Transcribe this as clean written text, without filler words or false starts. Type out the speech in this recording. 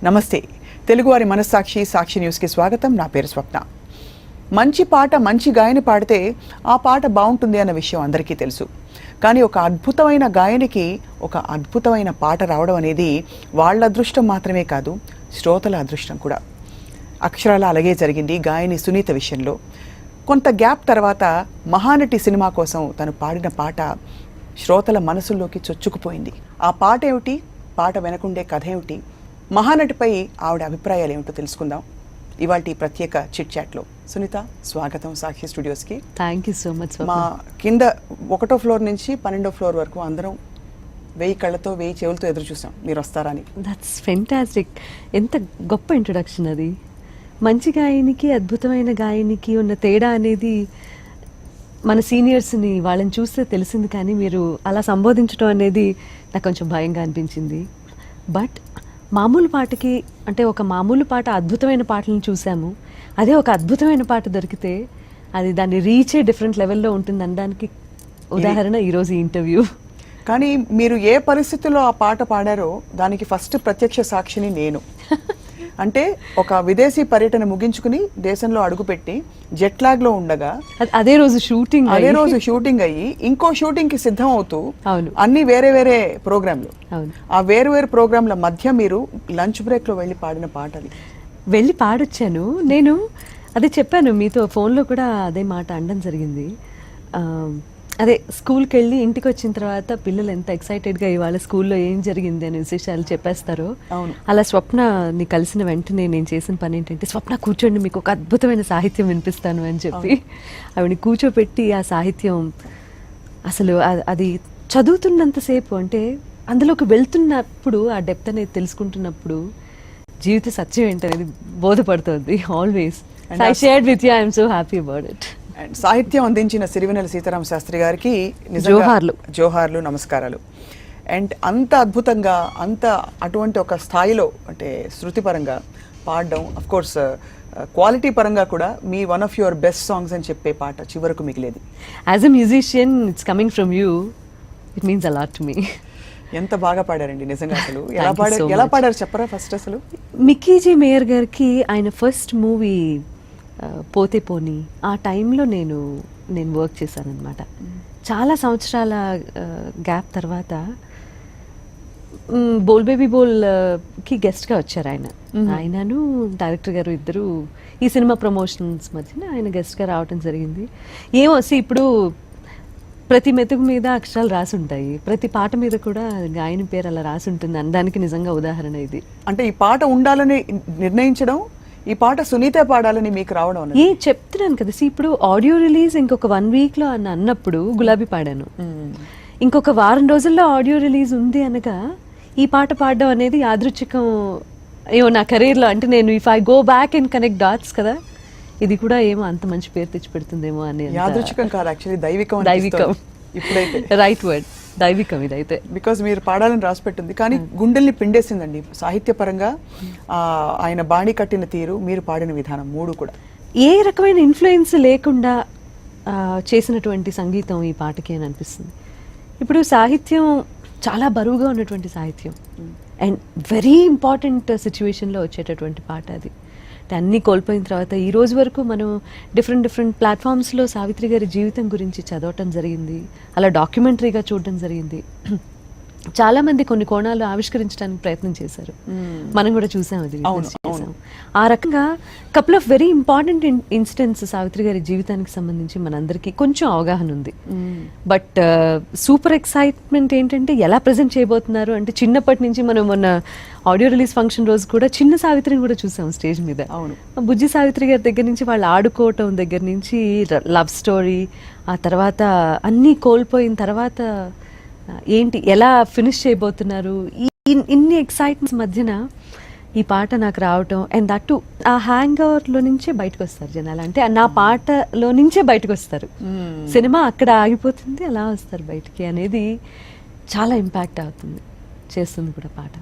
నమస్తే. తెలుగువారి మనస్సాక్షి సాక్షి న్యూస్కి స్వాగతం. నా పేరు స్వప్న. మంచి పాట మంచి గాయని పాడితే ఆ పాట బాగుంటుంది అన్న విషయం అందరికీ తెలుసు. కానీ ఒక అద్భుతమైన గాయనికి ఒక అద్భుతమైన పాట రావడం అనేది వాళ్ళ అదృష్టం మాత్రమే కాదు, శ్రోతల అదృష్టం కూడా. అక్షరాల అలాగే జరిగింది గాయని సునీత విషయంలో. కొంత గ్యాప్ తర్వాత మహానటి సినిమా కోసం తను పాడిన పాట శ్రోతల మనసుల్లోకి చొచ్చుకుపోయింది. ఆ పాట ఏమిటి, పాట వెనకుండే కథ ఏమిటి, మహానటిపై ఆవిడ అభిప్రాయాలు ఏమిటో తెలుసుకుందాం ఇవాల్టి ప్రత్యేక చిట్ చాట్లో. సునీత, స్వాగతం సాక్షి స్టూడియోస్కి. Thank you so much. మా కింద 1వ ఫ్లోర్ నుంచి 12వ ఫ్లోర్ వరకు అందరం 1000 కళ్ళతో 1000 చెవులతో ఎదురు చూసాం మీరు వస్తారని. That's fantastic. ఎంత గొప్ప ఇంట్రొడక్షన్ అది. మంచి గాయనికి అద్భుతమైన గాయనికి ఉన్న తేడా అనేది మన సీనియర్స్ని వాళ్ళని చూస్తే తెలిసింది, కానీ మీరు అలా సంబోధించడం అనేది నాకు కొంచెం భయంగా అనిపించింది. బట్ మామూలు పాటకి, అంటే ఒక మామూలు పాట అద్భుతమైన పాటలను చూసాము, అదే ఒక అద్భుతమైన పాట దొరికితే అది దాన్ని రీచే డిఫరెంట్ లెవెల్లో ఉంటుంది అనడానికి ఉదాహరణ ఈరోజు ఈ ఇంటర్వ్యూ. కానీ మీరు ఏ పరిస్థితుల్లో ఆ పాట పాడారో దానికి ఫస్ట్ ప్రత్యక్ష సాక్షిని నేను. అంటే ఒక విదేశీ పర్యటన ముగించుకుని దేశంలో అడుగుపెట్టి జెట్ లాగ్ లో ఉండగా అదే రోజు షూటింగ్ అయ్యి ఇంకో షూటింగ్ కి సిద్ధం అవుతూ అన్ని వేరే ప్రోగ్రాంలు, ఆ వేరు ప్రోగ్రాంల మధ్య మీరు లంచ్ బ్రేక్ లో వెళ్ళి పాడిన పాట అది. వెళ్ళి పాడొచ్చాను నేను. అదే చెప్పాను మీతో ఫోన్లో కూడా, అదే మాట అనడం జరిగింది. అదే స్కూల్కి వెళ్ళి ఇంటికి వచ్చిన తర్వాత పిల్లలు ఎంత ఎక్సైటెడ్గా ఇవాళ స్కూల్లో ఏం జరిగింది అనే విశేషాలు చెప్పేస్తారో, అలా స్వప్నని కలిసిన వెంటనే నేను చేసిన పని ఏంటంటే, స్వప్న కూర్చోండి, మీకు ఒక అద్భుతమైన సాహిత్యం వినిపిస్తాను అని చెప్పి ఆవిడని కూర్చోపెట్టి ఆ సాహిత్యం అసలు అది చదువుతున్నంతసేపు, అంటే అందులోకి వెళ్తున్నప్పుడు ఆ డెప్త్ అనేది తెలుసుకుంటున్నప్పుడు జీవిత సత్యం ఏంటనేది బోధపడుతుంది always. I shared with you. I'm so happy about it. సాహిత్యం అందించిన సిరివెన్నెల సీతారామ శాస్త్రి గారికి జోహార్లు, నమస్కారాలు. అండ్ అంత అద్భుతంగా, అంత అటువంటి ఒక స్థాయిలో, అంటే శృతిపరంగా పాడడం, అఫ్ కోర్స్ క్వాలిటీ పరంగా కూడా మీ one of your best songs అని చెప్పే పాట చివరకు మిగిలేది. As a musician it's coming from you, it means a lot to me. ఎంత బాగా పాడారండి నిజంగా. అసలు ఎలా పాడారు చెప్పరా ఫస్ట్? అసలు మిక్కీజీ మేయర్ గారికి ఆయన ఫస్ట్ మూవీ పోతే పోని, ఆ టైంలో నేను వర్క్ చేశాను అనమాట. చాలా సంవత్సరాల గ్యాప్ తర్వాత బోల్ బేబీ బోల్కి గెస్ట్గా వచ్చారు ఆయనను డైరెక్టర్ గారు ఇద్దరు ఈ సినిమా ప్రమోషన్స్ మధ్యన ఆయన గెస్ట్గా రావటం జరిగింది. ఏమో ఇప్పుడు ప్రతి మెతుకు మీద అక్షరాలు రాసి ఉంటాయి, ప్రతి పాట మీద కూడా గాయని పేరు అలా రాసి ఉంటుంది అనడానికి నిజంగా ఉదాహరణ ఇది. అంటే ఈ పాట ఉండాలని నిర్ణయించడం, ఈ పాట సునీత పాడాలని మీకు రావడం చెప్తున్నాను కదా. ఇప్పుడు ఆడియో రిలీజ్ ఇంకొక 1 వీక్లో అన్నప్పుడు గులాబీ పాడాను, ఇంకొక వారం రోజుల్లో ఆడియో రిలీజ్ ఉంది అనగా ఈ పాట పాడడం అనేది యాదృచ్ఛికం ఏమో నా కెరీర్లో. అంటే నేను if I go back and connect dots కదా, ఇది కూడా ఏమో అంత మంచి పేరు తెచ్చి పెడుతుందేమో అని. యాదృచ్ఛికం కాదు, యాక్చువల్లీ దైవికం. ఇప్పుడైతే రైట్ వర్డ్, దైవికం ఇదైతే. బికాజ్ మీరు పాడాలని రాసి పెట్టింది, కానీ గుండెల్ని పిండేసిందండి సాహిత్యపరంగా. ఆయన బాణి కట్టిన తీరు, మీరు పాడిన విధానం, 3 కూడా ఏ రకమైన ఇన్ఫ్లుయెన్స్ లేకుండా చేసినటువంటి సంగీతం ఈ పాటకి అని అనిపిస్తుంది. ఇప్పుడు సాహిత్యం చాలా బరువుగా ఉన్నటువంటి సాహిత్యం, అండ్ వెరీ ఇంపార్టెంట్ సిచ్యువేషన్లో వచ్చేటటువంటి పాట అది. అన్నీ కోల్పోయిన తర్వాత ఈ రోజు వరకు మనం డిఫరెంట్ ప్లాట్ఫామ్స్లో సావిత్రి గారి జీవితం గురించి చదవటం జరిగింది, అలా డాక్యుమెంటరీగా చూడటం జరిగింది. చాలామంది కొన్ని కోణాలు ఆవిష్కరించడానికి ప్రయత్నం చేశారు, మనం కూడా చూసాం అది. ఆ రకంగా couple of very important incidents Savitri గారి జీవితానికి సంబంధించి మనందరికీ కొంచెం అవగాహన ఉంది. బట్ సూపర్ ఎక్సైట్మెంట్ ఏంటంటే ఎలా ప్రజెంట్ చేయబోతున్నారు అంటే, చిన్నప్పటి నుంచి మనం మొన్న ఆడియో రిలీజ్ ఫంక్షన్ రోజు కూడా చిన్న సావిత్రిని కూడా చూసాం స్టేజ్ మీద. బుజ్జి సావిత్రి గారి దగ్గర నుంచి వాళ్ళు ఆడుకోవటం దగ్గర నుంచి లవ్ స్టోరీ, ఆ తర్వాత అన్నీ కోల్పోయిన తర్వాత ఏంటి, ఎలా ఫినిష్ చేయబోతున్నారు, ఇన్ని ఎక్సైట్మెంట్స్ మధ్యన ఈ పాట నాకు రావటం. అండ్ దట్టు ఆ హ్యాంగ్ ఓవర్లో నుంచే బయటకు వస్తారు జనాలు, అంటే నా పాటలో నుంచే బయటకు వస్తారు. సినిమా అక్కడ ఆగిపోతుంది, అలా వస్తారు బయటికి అనేది చాలా ఇంపాక్ట్ అవుతుంది, చేస్తుంది కూడా పాట.